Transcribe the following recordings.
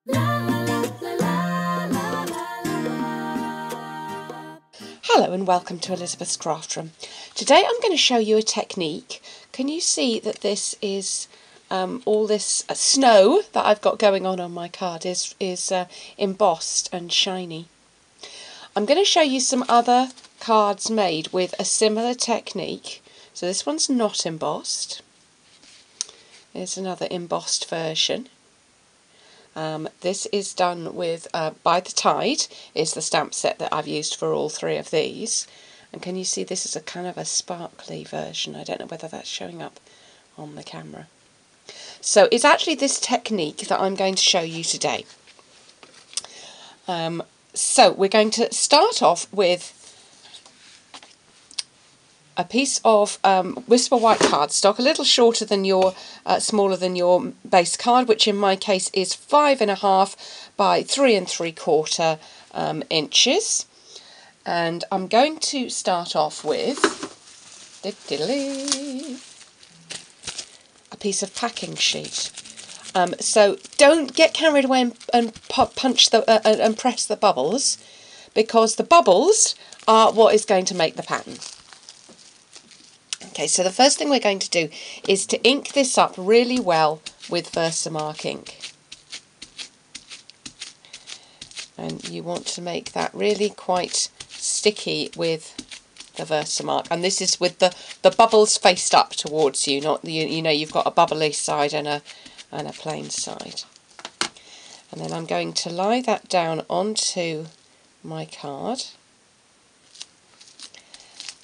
Hello and welcome to Elizabeth's Craft Room. Today I'm going to show you a technique. Can you see that this is all this snow that I've got going on my card is embossed and shiny. I'm going to show you some other cards made with a similar technique. So this one's not embossed. There's another embossed version. This is done with By the Tide is the stamp set that I've used for all three of these. And can you see this is a kind of a sparkly version? I don't know whether that's showing up on the camera. So it's actually this technique that I'm going to show you today. So we're going to start off with a piece of Whisper White cardstock, a little shorter than your, smaller than your base card, which in my case is 5.5 by 3 3/4 inches. And I'm going to start off with a piece of packing sheet. So don't get carried away and punch and press the bubbles, because the bubbles are what is going to make the pattern. Okay, so the first thing we're going to do is to ink this up really well with Versamark ink. And you want to make that really quite sticky with the Versamark. And this is with the bubbles faced up towards you, not you know, you've got a bubbly side and a plain side. And then I'm going to lie that down onto my card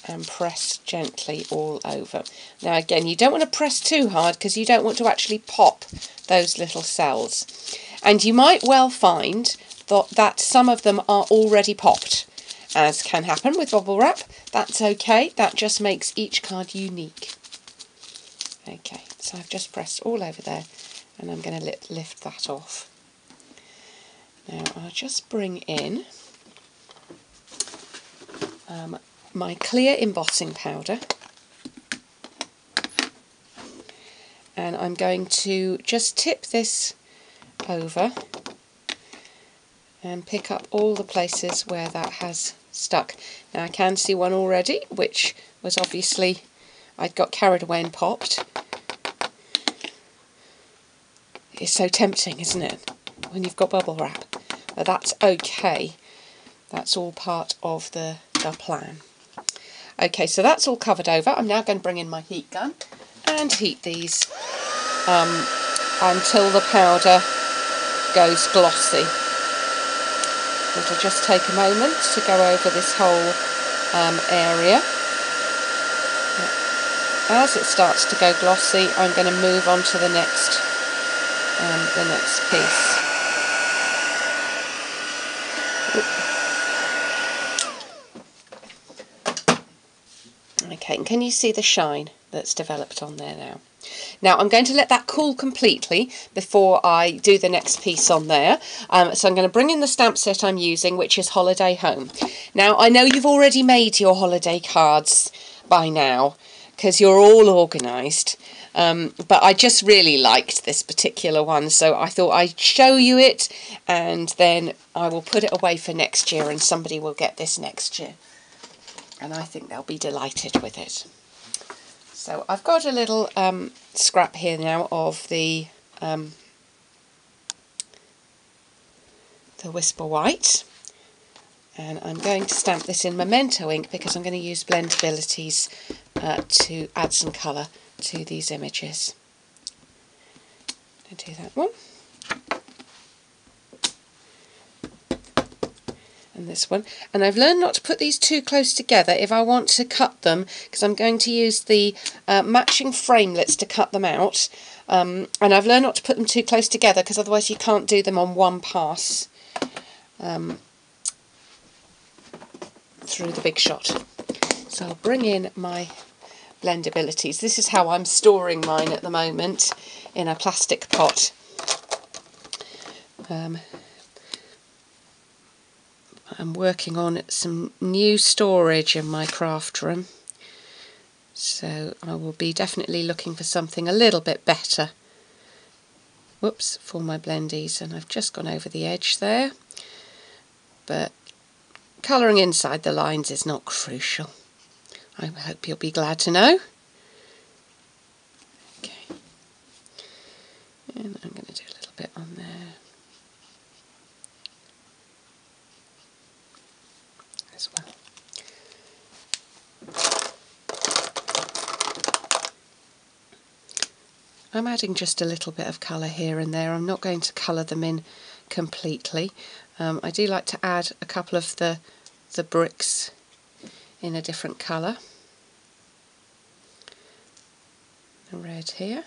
and press gently all over. Now again, you don't want to press too hard because you don't want to actually pop those little cells. And you might well find that some of them are already popped, as can happen with bubble wrap. That's okay, that just makes each card unique. Okay, so I've just pressed all over there and I'm going to lift that off. Now I'll just bring in my clear embossing powder, and I'm going to just tip this over and pick up all the places where that has stuck. Now I can see one already, which was obviously I'd got carried away and popped. It's so tempting, isn't it, when you've got bubble wrap? But that's okay. That's all part of the plan. Okay, so that's all covered over. I'm now going to bring in my heat gun and heat these until the powder goes glossy. It'll just take a moment to go over this whole area. As it starts to go glossy, I'm going to move on to the next piece. Okay, and can you see the shine that's developed on there now? Now I'm going to let that cool completely before I do the next piece on there. So I'm going to bring in the stamp set I'm using, which is Holiday Home. Now I know you've already made your holiday cards by now because you're all organised, but I just really liked this particular one, so I thought I'd show you it and then I will put it away for next year and somebody will get this next year. And I think they'll be delighted with it. So I've got a little scrap here now of the Whisper White, and I'm going to stamp this in Memento ink because I'm going to use Blendabilities to add some colour to these images. I'll do that one. And this one, and I've learned not to put these too close together if I want to cut them, because I'm going to use the matching framelits to cut them out, and I've learned not to put them too close together because otherwise you can't do them on one pass through the big shot. So I'll bring in my Blendabilities. This is how I'm storing mine at the moment, in a plastic pot. I'm working on some new storage in my craft room, so I will be definitely looking for something a little bit better whoops, for my blendies, and I've just gone over the edge there, but colouring inside the lines is not crucial. I hope you'll be glad to know. Okay, and I'm going to do a little bit on there as well. I'm adding just a little bit of colour here and there. I'm not going to colour them in completely. I do like to add a couple of the bricks in a different colour. The red here.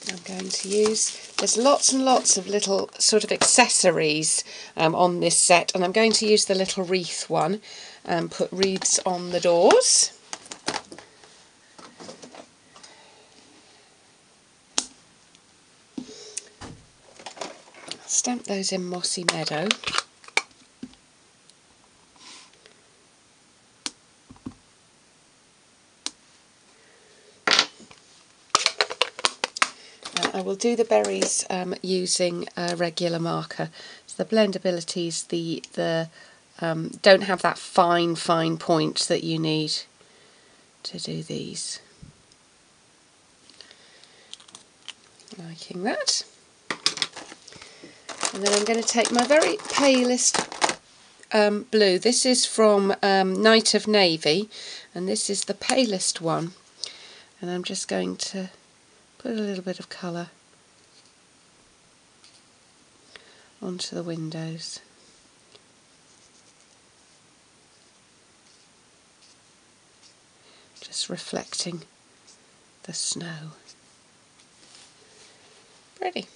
I'm going to use, there's lots and lots of little sort of accessories on this set, and I'm going to use the little wreath one and put wreaths on the doors. Stamp those in Mossy Meadow. I will do the berries using a regular marker. So the blendabilities, don't have that fine point that you need to do these. Liking that. And then I'm going to take my very palest blue. This is from Night of Navy, and this is the palest one. And I'm just going to put a little bit of colour onto the windows. Just reflecting the snow. Pretty.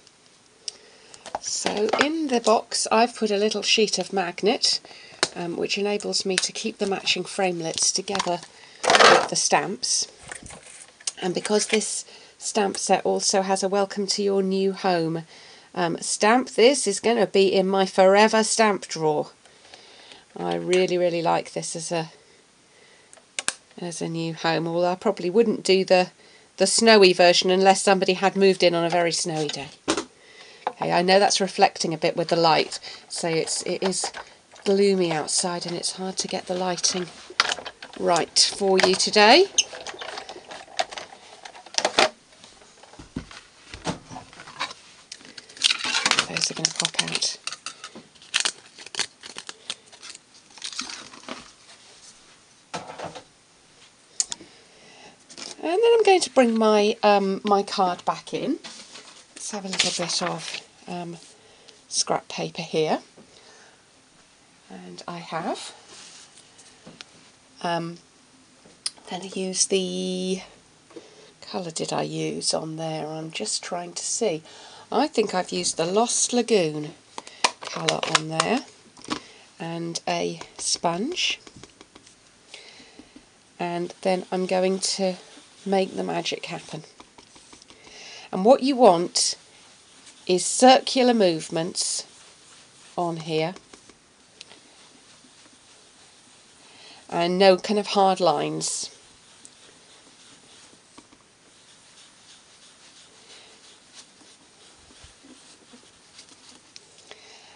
So in the box I've put a little sheet of magnet which enables me to keep the matching framelits together with the stamps. And because this stamp set also has a welcome to your new home stamp, this is going to be in my forever stamp drawer. I really like this as a new home, although I probably wouldn't do the snowy version unless somebody had moved in on a very snowy day. Okay, I know that's reflecting a bit with the light, so it is gloomy outside and it's hard to get the lighting right for you today. Those are going to pop out. And then I'm going to bring my my card back in. Let's have a little bit of scrap paper here, and I have then I use the colour did I use on there? I'm just trying to see. I think I've used the Lost Lagoon colour on there, and a sponge, and then I'm going to make the magic happen. And what you want is circular movements on here and no kind of hard lines.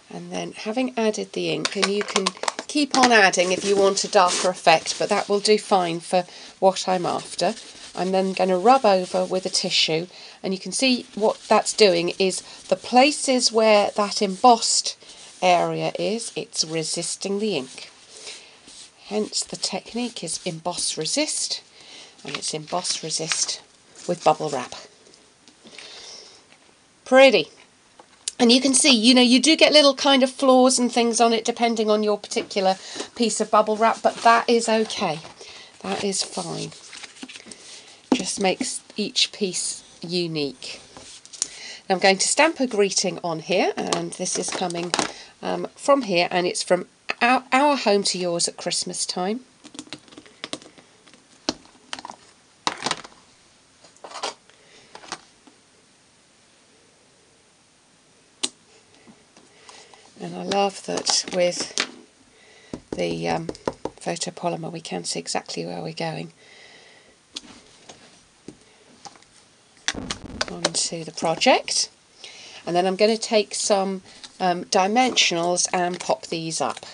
And then having added the ink, and you can keep on adding if you want a darker effect, but that will do fine for what I'm after. I'm then going to rub over with a tissue, and you can see what that's doing is the places where that embossed area is, it's resisting the ink. Hence the technique is emboss resist, and it's emboss resist with bubble wrap. Pretty. And you can see, you know, you do get little kind of flaws and things on it depending on your particular piece of bubble wrap, but that is okay. That is fine. Just makes each piece unique. Now I'm going to stamp a greeting on here, and this is coming from here, and it's from our home to yours at Christmas time. And I love that with the photopolymer we can see exactly where we're going. onto the project, and then I'm going to take some dimensionals and pop these up.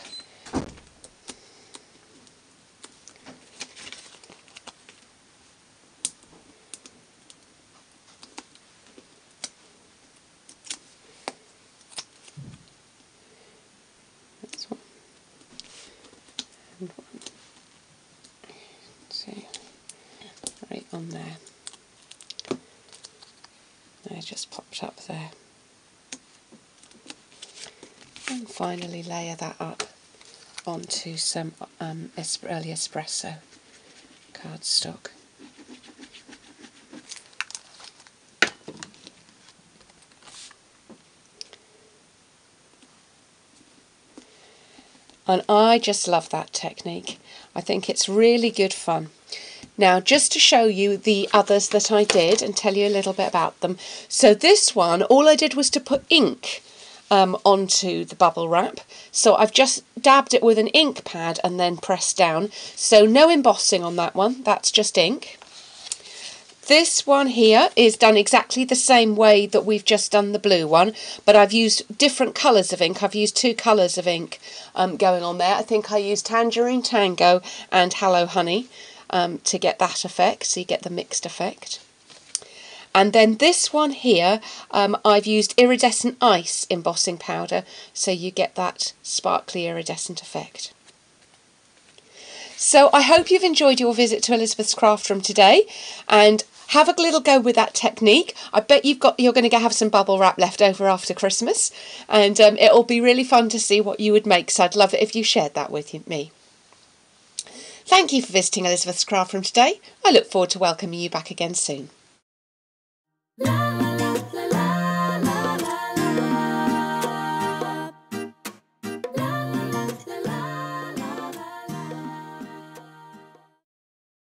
That's one. And one. So, right on there. I just popped up there. And finally layer that up onto some early espresso cardstock. And I just love that technique. I think it's really good fun. Now, just to show you the others that I did and tell you a little bit about them. So this one, all I did was to put ink onto the bubble wrap. So I've just dabbed it with an ink pad and then pressed down. So no embossing on that one, that's just ink. This one here is done exactly the same way that we've just done the blue one, but I've used different colours of ink. I've used two colours of ink going on there. I think I used Tangerine Tango and Hello Honey to get that effect, so you get the mixed effect. And then this one here, I've used iridescent ice embossing powder, so you get that sparkly iridescent effect. So I hope you've enjoyed your visit to Elizabeth's craft room today, and have a little go with that technique. I bet you're going to have some bubble wrap left over after Christmas, and it'll be really fun to see what you would make, so I'd love it if you shared that with me. Thank you for visiting Elizabeth's craft room today. I look forward to welcoming you back again soon.